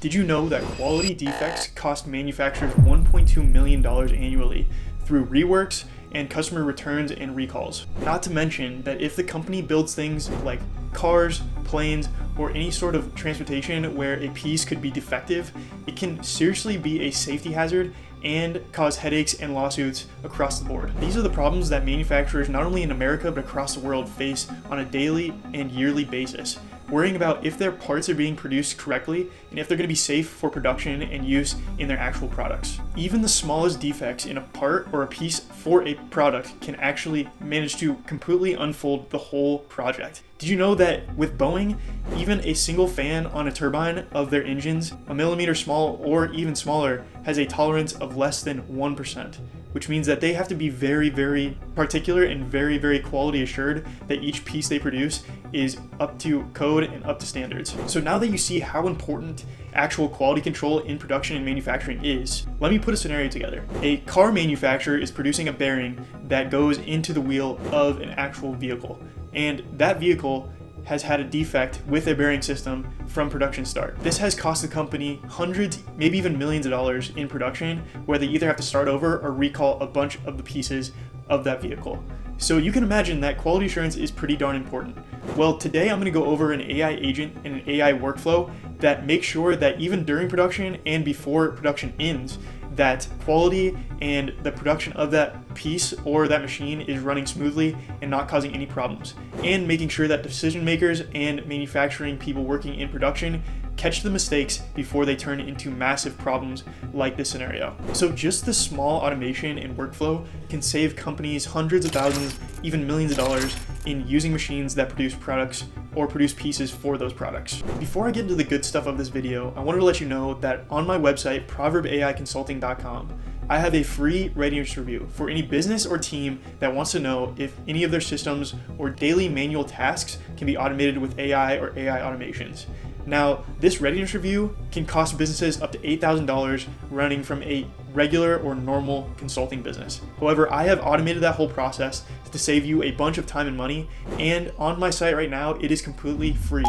Did you know that quality defects cost manufacturers $1.2 million annually through reworks and customer returns and recalls? Not to mention that if the company builds things like cars, planes, or any sort of transportation where a piece could be defective, it can seriously be a safety hazard and cause headaches and lawsuits across the board. These are the problems that manufacturers not only in America but across the world face on a daily and yearly basis, worrying about if their parts are being produced correctly and if they're going to be safe for production and use in their actual products. Even the smallest defects in a part or a piece for a product can actually manage to completely unfold the whole project. Did you know that with Boeing, even a single fan on a turbine of their engines, a millimeter small or even smaller, has a tolerance of less than 1%, which means that they have to be very, very particular and very, very quality assured that each piece they produce is up to code and up to standards. So now that you see how important actual quality control in production and manufacturing is, let me put a scenario together. A car manufacturer is producing a bearing that goes into the wheel of an actual vehicle, and that vehicle has had a defect with their bearing system from production start. This has cost the company hundreds, maybe even millions of dollars in production, where they either have to start over or recall a bunch of the pieces of that vehicle. So you can imagine that quality assurance is pretty darn important. Well, today I'm going to go over an AI agent and an AI workflow that makes sure that even during production and before production ends, that quality and the production of that piece or that machine is running smoothly and not causing any problems, and making sure that decision makers and manufacturing people working in production catch the mistakes before they turn into massive problems like this scenario. So just this small automation and workflow can save companies hundreds of thousands, even millions of dollars in using machines that produce products or produce pieces for those products. Before I get into the good stuff of this video, I wanted to let you know that on my website, proverbaiconsulting.com, I have a free readiness review for any business or team that wants to know if any of their systems or daily manual tasks can be automated with AI or AI automations. Now, this readiness review can cost businesses up to $8,000 running from a regular or normal consulting business. However, I have automated that whole process to save you a bunch of time and money, and on my site right now, it is completely free.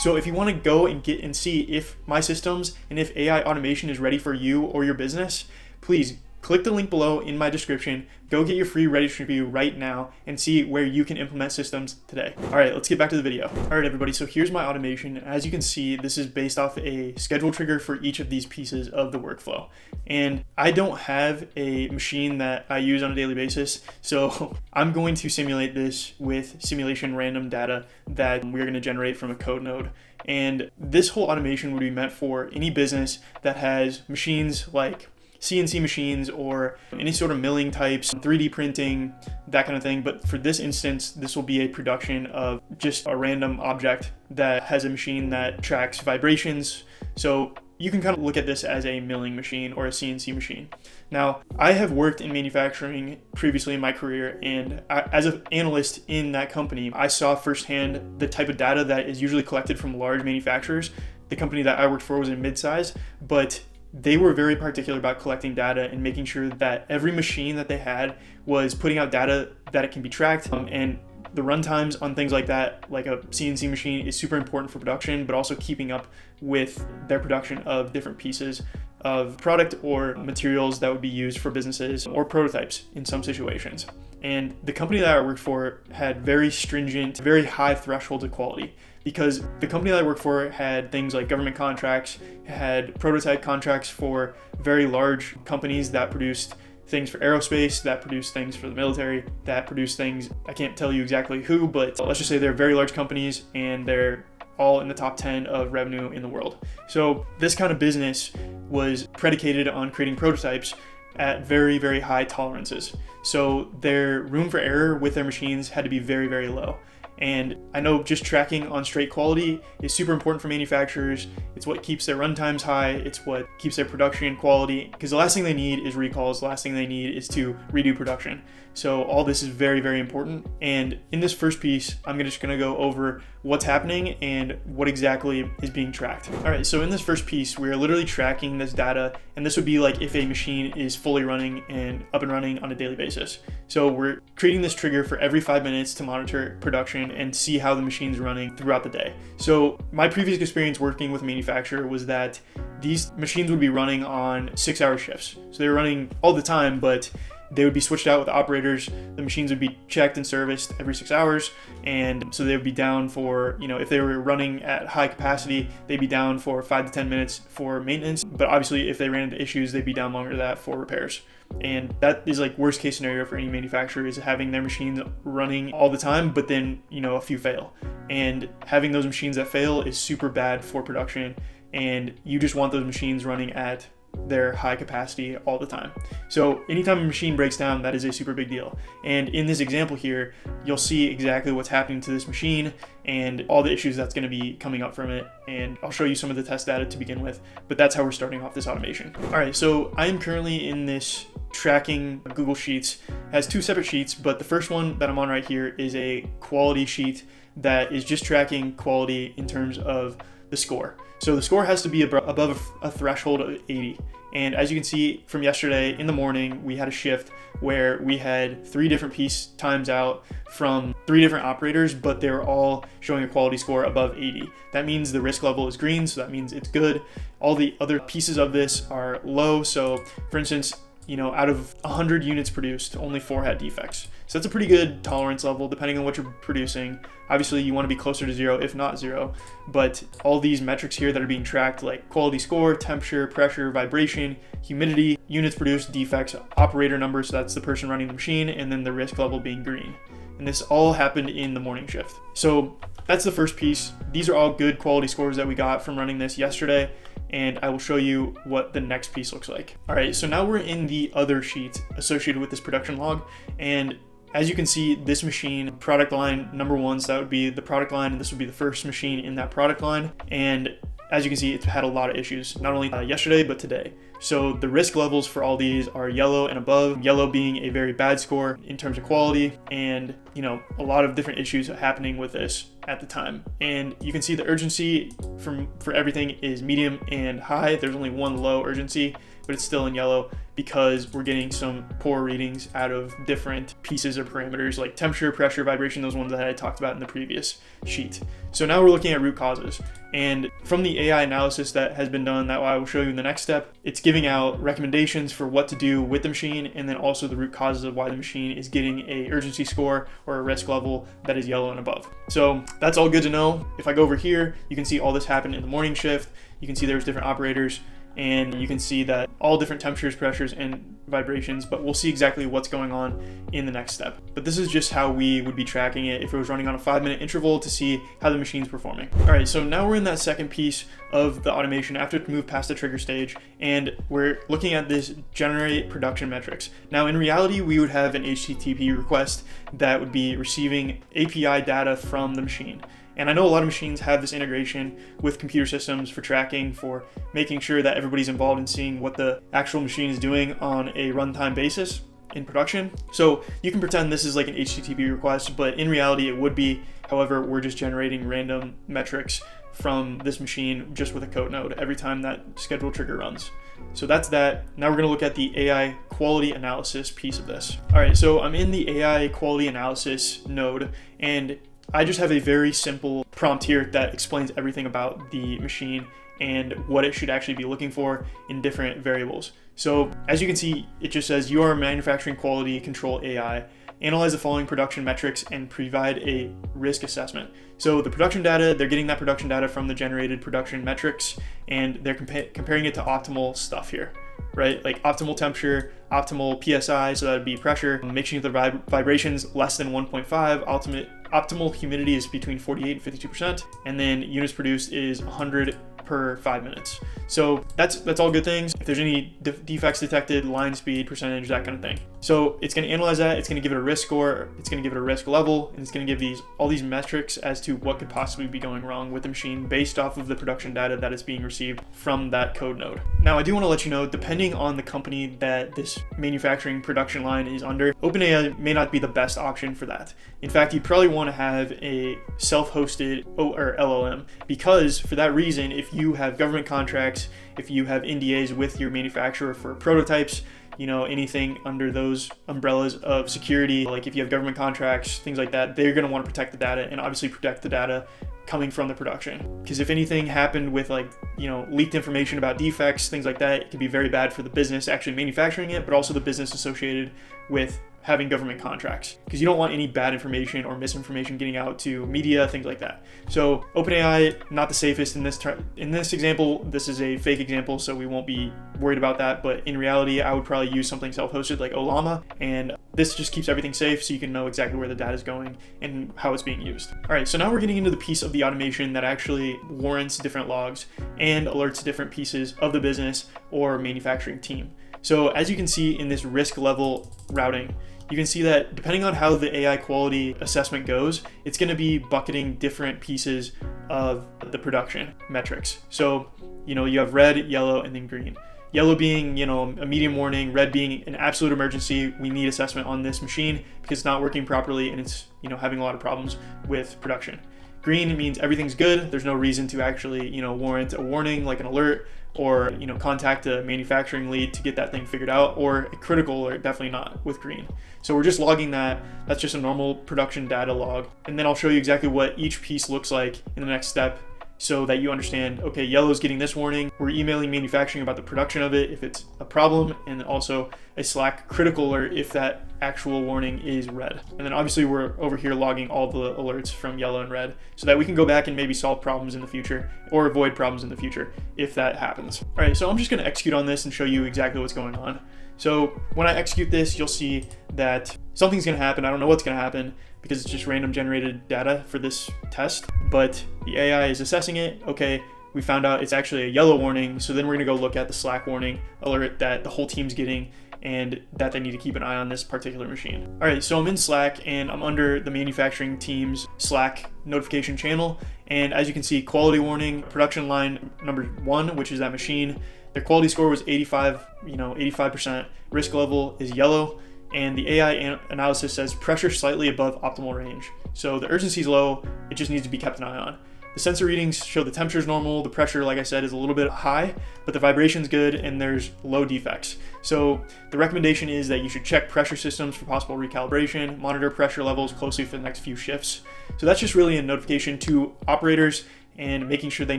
So if you want to go and get and see if my systems and if AI automation is ready for you or your business, please click the link below in my description, go get your free readiness review right now and see where you can implement systems today. All right, let's get back to the video. All right, everybody, so here's my automation. As you can see, this is based off a schedule trigger for each of these pieces of the workflow. And I don't have a machine that I use on a daily basis, so I'm going to simulate this with simulation random data that we're going to generate from a code node. And this whole automation would be meant for any business that has machines like CNC machines or any sort of milling types, 3D printing, that kind of thing. But for this instance, this will be a production of just a random object that has a machine that tracks vibrations. So you can kind of look at this as a milling machine or a CNC machine. Now, I have worked in manufacturing previously in my career, and as an analyst in that company, I saw firsthand the type of data that is usually collected from large manufacturers. The company that I worked for was a mid-size, but they were very particular about collecting data and making sure that every machine that they had was putting out data that it can be tracked. And the runtimes on things like that, like a CNC machine, is super important for production, but also keeping up with their production of different pieces of product or materials that would be used for businesses or prototypes in some situations. And the company that I worked for had very stringent, very high thresholds of quality, because the company that I worked for had things like government contracts, had prototype contracts for very large companies that produced things for aerospace, that produced things for the military, that produced things, I can't tell you exactly who, but let's just say they're very large companies and they're all in the top 10 of revenue in the world. So this kind of business was predicated on creating prototypes at very, very high tolerances. So their room for error with their machines had to be very, very low. And I know just tracking on straight quality is super important for manufacturers. It's what keeps their runtimes high. It's what keeps their production quality, because the last thing they need is recalls. The last thing they need is to redo production. So all this is very, very important. And in this first piece, I'm just gonna go over what's happening and what exactly is being tracked. All right, so in this first piece, we're literally tracking this data, and this would be like if a machine is fully running and up and running on a daily basis. So we're creating this trigger for every 5 minutes to monitor production and see how the machine's running throughout the day. So my previous experience working with a manufacturer was that these machines would be running on 6-hour shifts. So they were running all the time, but they would be switched out with operators. The machines would be checked and serviced every 6 hours. And so they would be down for, if they were running at high capacity, they'd be down for 5 to 10 minutes for maintenance. But obviously if they ran into issues, they'd be down longer than that for repairs. And that is like worst case scenario for any manufacturer, is having their machines running all the time, but then, a few fail. And having those machines that fail is super bad for production. And you just want those machines running at their high capacity all the time. So anytime a machine breaks down, that is a super big deal. And in this example here, you'll see exactly what's happening to this machine and all the issues that's going to be coming up from it. And I'll show you some of the test data to begin with, but that's how we're starting off this automation. All right, so I am currently in this tracking Google Sheets. It has 2 separate sheets, but the first one that I'm on right here is a quality sheet that is just tracking quality in terms of the score. So the score has to be above a threshold of 80. And as you can see from yesterday in the morning, we had a shift where we had 3 different piece times out from 3 different operators, but they were all showing a quality score above 80. That means the risk level is green, so that means it's good. All the other pieces of this are low. So for instance, out of 100 units produced, only 4 had defects. So that's a pretty good tolerance level depending on what you're producing. Obviously you want to be closer to 0, if not 0, but all these metrics here that are being tracked, like quality score, temperature, pressure, vibration, humidity, units produced, defects, operator number, so that's the person running the machine, and then the risk level being green. And this all happened in the morning shift. So that's the first piece. These are all good quality scores that we got from running this yesterday, and I will show you what the next piece looks like. All right, so now we're in the other sheet associated with this production log, and as you can see, this machine, product line number 1, so that would be the product line, and this would be the first machine in that product line. And as you can see, it's had a lot of issues, not only yesterday, but today. So the risk levels for all these are yellow and above, yellow being a very bad score in terms of quality, and a lot of different issues happening with this at the time. And you can see the urgency for everything is medium and high. There's only 1 low urgency, but it's still in yellow because we're getting some poor readings out of different pieces or parameters like temperature, pressure, vibration, those ones that I talked about in the previous sheet. So now we're looking at root causes. And from the AI analysis that has been done, that I will show you in the next step, it's giving out recommendations for what to do with the machine, and then also the root causes of why the machine is getting a urgency score or a risk level that is yellow and above. So that's all good to know. If I go over here, you can see all this happened in the morning shift. You can see there's different operators, and you can see that all different temperatures, pressures, and vibrations, but we'll see exactly what's going on in the next step. But this is just how we would be tracking it if it was running on a 5-minute interval to see how the machine's performing. All right, so now we're in that second piece of the automation after it's moved past the trigger stage, and we're looking at this generate production metrics. Now in reality, we would have an HTTP request that would be receiving API data from the machine. And I know a lot of machines have this integration with computer systems for tracking, for making sure that everybody's involved in seeing what the actual machine is doing on a runtime basis in production. So you can pretend this is like an HTTP request, but in reality it would be. However, we're just generating random metrics from this machine just with a code node every time that schedule trigger runs. So that's that. Now we're going to look at the AI quality analysis piece of this. All right, so I'm in the AI quality analysis node, and I just have a very simple prompt here that explains everything about the machine and what it should actually be looking for in different variables. So as you can see, it just says you are manufacturing quality control AI. Analyze the following production metrics and provide a risk assessment. So the production data, they're getting that production data from the generated production metrics, and they're comparing it to optimal stuff here, right? Like optimal temperature, optimal PSI, so that would be pressure, making sure the vibrations less than 1.5, optimal humidity is between 48 and 52%, and then units produced is 100 per 5 minutes. So that's all good things. If there's any defects detected, line speed, percentage, that kind of thing. So it's going to analyze that, it's going to give it a risk score, it's going to give it a risk level, and it's going to give all these metrics as to what could possibly be going wrong with the machine based off of the production data that is being received from that code node. Now, I do want to let you know, depending on the company that this manufacturing production line is under, OpenAI may not be the best option for that. In fact, you'd probably want to have a self-hosted or LLM, because for that reason, if you have government contracts, if you have NDAs with your manufacturer for prototypes, anything under those umbrellas of security, like if you have government contracts, things like that, they're going to want to protect the data, and obviously protect the data coming from the production. Because if anything happened with leaked information about defects, things like that, it could be very bad for the business actually manufacturing it, but also the business associated with having government contracts, because you don't want any bad information or misinformation getting out to media, things like that. So OpenAI, not the safest in this example. This is a fake example, so we won't be worried about that. But in reality, I would probably use something self-hosted like Ollama, and this just keeps everything safe so you can know exactly where the data is going and how it's being used. All right, so now we're getting into the piece of the automation that actually warrants different logs and alerts different pieces of the business or manufacturing team. So as you can see in this risk level routing, you can see that depending on how the AI quality assessment goes, it's going to be bucketing different pieces of the production metrics. So, you have red, yellow, and then green. Yellow being, a medium warning, red being an absolute emergency. We need assessment on this machine because it's not working properly and it's, having a lot of problems with production. Green means everything's good. There's no reason to actually, warrant a warning like an alert, or contact a manufacturing lead to get that thing figured out, or a critical alert. Definitely not with green. So we're just logging that. That's just a normal production data log. And then I'll show you exactly what each piece looks like in the next step, so that you understand, okay, yellow is getting this warning. We're emailing manufacturing about the production of it if it's a problem, and also a Slack critical alert if that actual warning is red. And then obviously we're over here logging all the alerts from yellow and red so that we can go back and maybe solve problems in the future or avoid problems in the future if that happens. All right, so I'm just going to execute on this and show you exactly what's going on. So when I execute this, you'll see that something's going to happen. I don't know what's going to happen because it's just random generated data for this test, but the AI is assessing it. Okay, we found out it's actually a yellow warning. So then we're going to go look at the Slack warning alert that the whole team's getting, and that they need to keep an eye on this particular machine. All right, so I'm in Slack and I'm under the manufacturing team's Slack notification channel. And as you can see, quality warning, production line number 1, which is that machine. Their quality score was 85%. Risk level is yellow. And the AI analysis says pressure slightly above optimal range. So the urgency is low, it just needs to be kept an eye on. The sensor readings show the temperature is normal, the pressure, like I said, is a little bit high, but the vibration is good and there's low defects. So the recommendation is that you should check pressure systems for possible recalibration, monitor pressure levels closely for the next few shifts. So that's just really a notification to operators and making sure they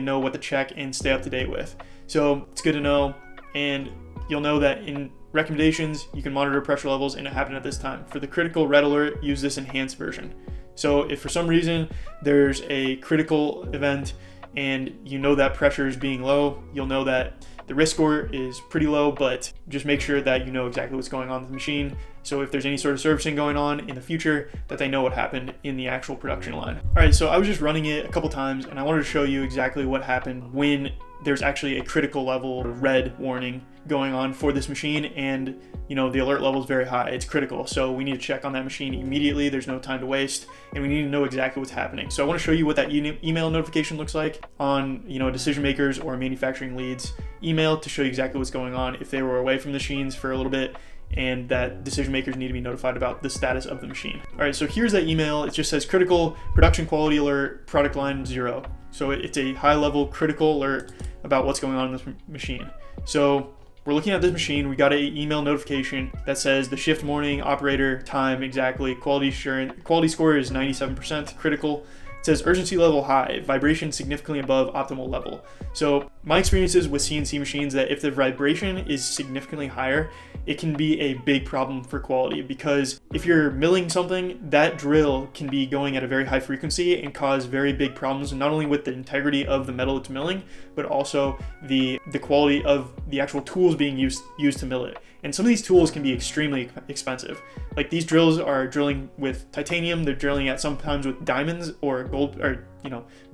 know what to check and stay up to date with. So it's good to know, and you'll know that in recommendations, you can monitor pressure levels and it happened at this time. For the critical red alert, use this enhanced version. So if for some reason there's a critical event and you know that pressure is being low, you'll know that the risk score is pretty low, but just make sure that you know exactly what's going on with the machine. So if there's any sort of servicing going on in the future, that they know what happened in the actual production line. All right, so I was just running it a couple times and I wanted to show you exactly what happened when there's actually a critical level red warning going on for this machine, and the alert level is very high. It's critical, so we need to check on that machine immediately. There's no time to waste, and we need to know exactly what's happening. So I want to show you what that email notification looks like on decision makers or manufacturing leads email, to show you exactly what's going on if they were away from the machines for a little bit, and that decision makers need to be notified about the status of the machine. All right, so here's that email. It just says critical production quality alert, product line 0. So it's a high level critical alert about what's going on in this machine. So we're looking at this machine, we got an email notification that says the shift morning, operator, time exactly, quality score is 97%, critical. It says urgency level high, vibration significantly above optimal level. So my experiences with CNC machines, that if the vibration is significantly higher, it can be a big problem for quality, because if you're milling something, that drill can be going at a very high frequency and cause very big problems, not only with the integrity of the metal it's milling, but also the quality of the actual tools being used to mill it. And some of these tools can be extremely expensive. Like these drills are drilling with titanium, they're drilling at sometimes with diamonds or gold, or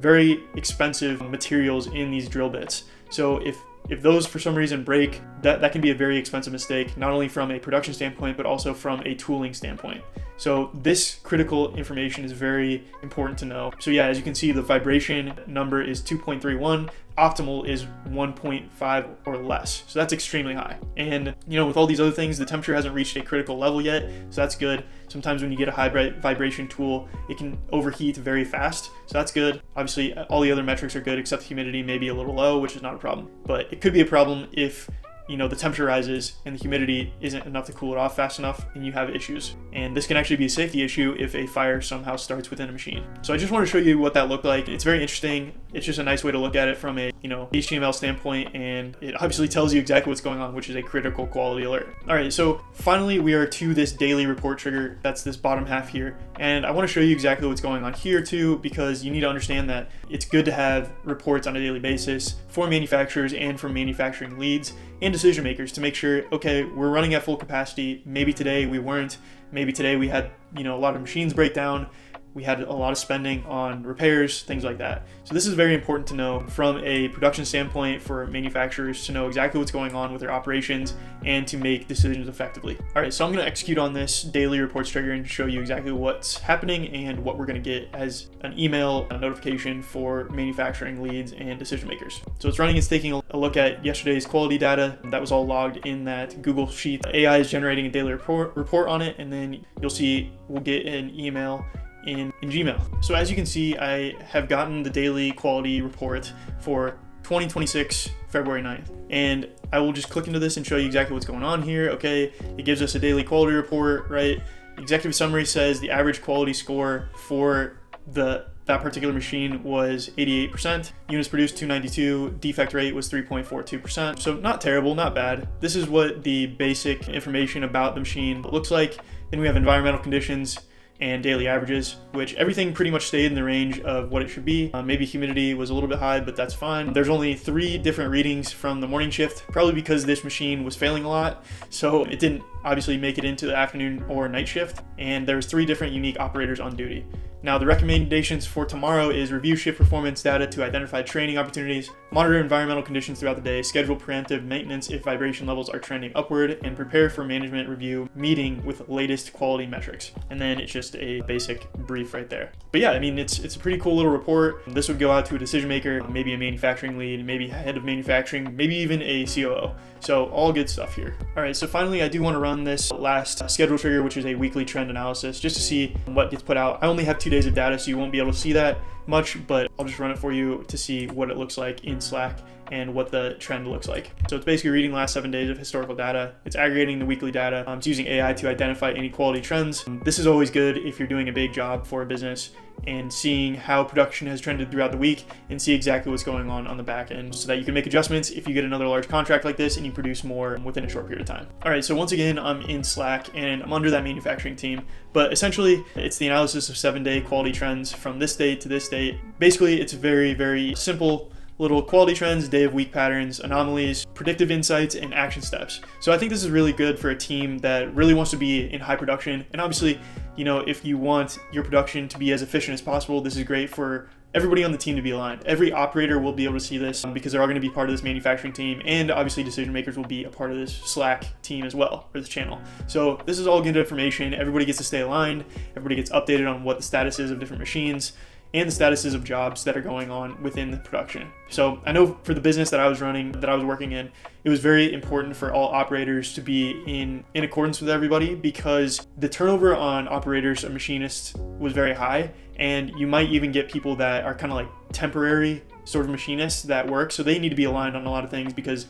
very expensive materials in these drill bits. So if if those for some reason break, that can be a very expensive mistake, not only from a production standpoint, but also from a tooling standpoint. So this critical information is very important to know. So yeah, as you can see, the vibration number is 2.31. Optimal is 1.5 or less. So that's extremely high. And with all these other things, the temperature hasn't reached a critical level yet. So that's good. Sometimes when you get a high vibration tool, it can overheat very fast. So that's good. Obviously, all the other metrics are good except humidity may be a little low, which is not a problem. But it could be a problem if the temperature rises and the humidity isn't enough to cool it off fast enough and you have issues. And this can actually be a safety issue if a fire somehow starts within a machine. So I just want to show you what that looked like. It's very interesting. It's just a nice way to look at it from a HTML standpoint, and it obviously tells you exactly what's going on, which is a critical quality alert. All right, so finally we are to this daily report trigger. That's this bottom half here. And I want to show you exactly what's going on here too, because you need to understand that it's good to have reports on a daily basis for manufacturers and for manufacturing leads and decision makers to make sure, okay, we're running at full capacity. Maybe today we weren't. Maybe today we had, a lot of machines break down. We had a lot of spending on repairs, things like that. So this is very important to know from a production standpoint for manufacturers to know exactly what's going on with their operations and to make decisions effectively. All right, so I'm going to execute on this daily reports trigger and show you exactly what's happening and what we're going to get as an email, a notification for manufacturing leads and decision makers. So it's running. It's taking a look at yesterday's quality data that was all logged in that Google Sheet. AI is generating a daily report on it, and then you'll see we'll get an email in Gmail. So as you can see, I have gotten the daily quality report for 2026 February 9th. And I will just click into this and show you exactly what's going on here. Okay, it gives us a daily quality report, right? Executive summary says the average quality score for that particular machine was 88%. Units produced 292. Defect rate was 3.42%. So not terrible, not bad. This is what the basic information about the machine looks like. Then we have environmental conditions and daily averages, which everything pretty much stayed in the range of what it should be. Maybe humidity was a little bit high, but that's fine. There's only 3 different readings from the morning shift, probably because this machine was failing a lot, so it didn't obviously make it into the afternoon or night shift, and there's 3 different unique operators on duty. Now, the recommendations for tomorrow is review shift performance data to identify training opportunities, monitor environmental conditions throughout the day, schedule preemptive maintenance if vibration levels are trending upward, and prepare for management review meeting with latest quality metrics. And then it's just a basic brief right there. But yeah, I mean, it's a pretty cool little report. This would go out to a decision maker, maybe a manufacturing lead, maybe head of manufacturing, maybe even a COO. So all good stuff here. All right, so finally, I do want to run this last schedule trigger, which is a weekly trend analysis, just to see what gets put out. I only have 2 days of data, so you won't be able to see that much, but I'll just run it for you to see what it looks like in Slack and what the trend looks like. So it's basically reading the last 7 days of historical data. It's aggregating the weekly data. It's using AI to identify any quality trends. This is always good if you're doing a big job for a business and seeing how production has trended throughout the week and see exactly what's going on the back end so that you can make adjustments if you get another large contract like this and you produce more within a short period of time. All right, so once again, I'm in Slack and I'm under that manufacturing team, but essentially it's the analysis of 7-day quality trends from this date to this date. Basically, it's very, very simple little quality trends, day of week patterns, anomalies, predictive insights, and action steps. So I think this is really good for a team that really wants to be in high production. And obviously, if you want your production to be as efficient as possible, this is great for everybody on the team to be aligned. Every operator will be able to see this because they're all going to be part of this manufacturing team, and obviously decision makers will be a part of this Slack team as well, or this channel. So this is all good information. Everybody gets to stay aligned. Everybody gets updated on what the status is of different machines and the statuses of jobs that are going on within the production. So I know for the business that I was running, that I was working in, it was very important for all operators to be in accordance with everybody because the turnover on operators or machinists was very high, and you might even get people that are kind of like temporary sort of machinists that work, so they need to be aligned on a lot of things because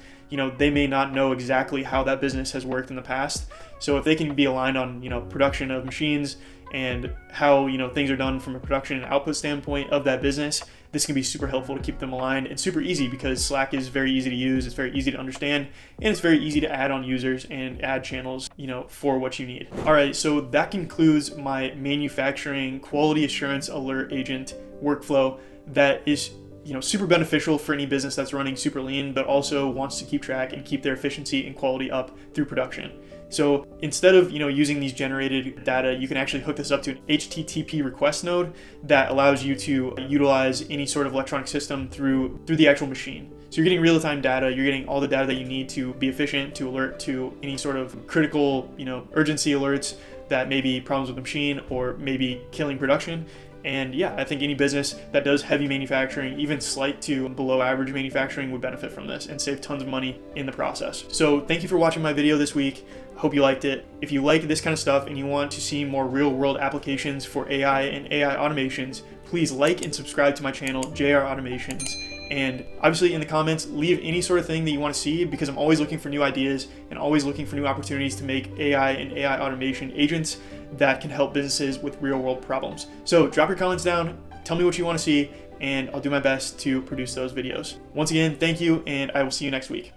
they may not know exactly how that business has worked in the past. So if they can be aligned on production of machines and how things are done from a production and output standpoint of that business, this can be super helpful to keep them aligned and super easy because Slack is very easy to use, it's very easy to understand, and it's very easy to add on users and add channels for what you need. All right, so that concludes my manufacturing quality assurance alert agent workflow that is super beneficial for any business that's running super lean, but also wants to keep track and keep their efficiency and quality up through production. So instead of using these generated data, you can actually hook this up to an HTTP request node that allows you to utilize any sort of electronic system through the actual machine. So you're getting real-time data, you're getting all the data that you need to be efficient, to alert to any sort of critical, urgency alerts that may be problems with the machine or maybe killing production. And yeah, I think any business that does heavy manufacturing, even slight to below average manufacturing, would benefit from this and save tons of money in the process. So thank you for watching my video this week. Hope you liked it. If you like this kind of stuff and you want to see more real world applications for AI and AI automations, please like and subscribe to my channel, JR Automations. And obviously in the comments, leave any sort of thing that you want to see, because I'm always looking for new ideas and always looking for new opportunities to make AI and AI automation agents that can help businesses with real world problems. So drop your comments down, tell me what you want to see, and I'll do my best to produce those videos. Once again, thank you, and I will see you next week.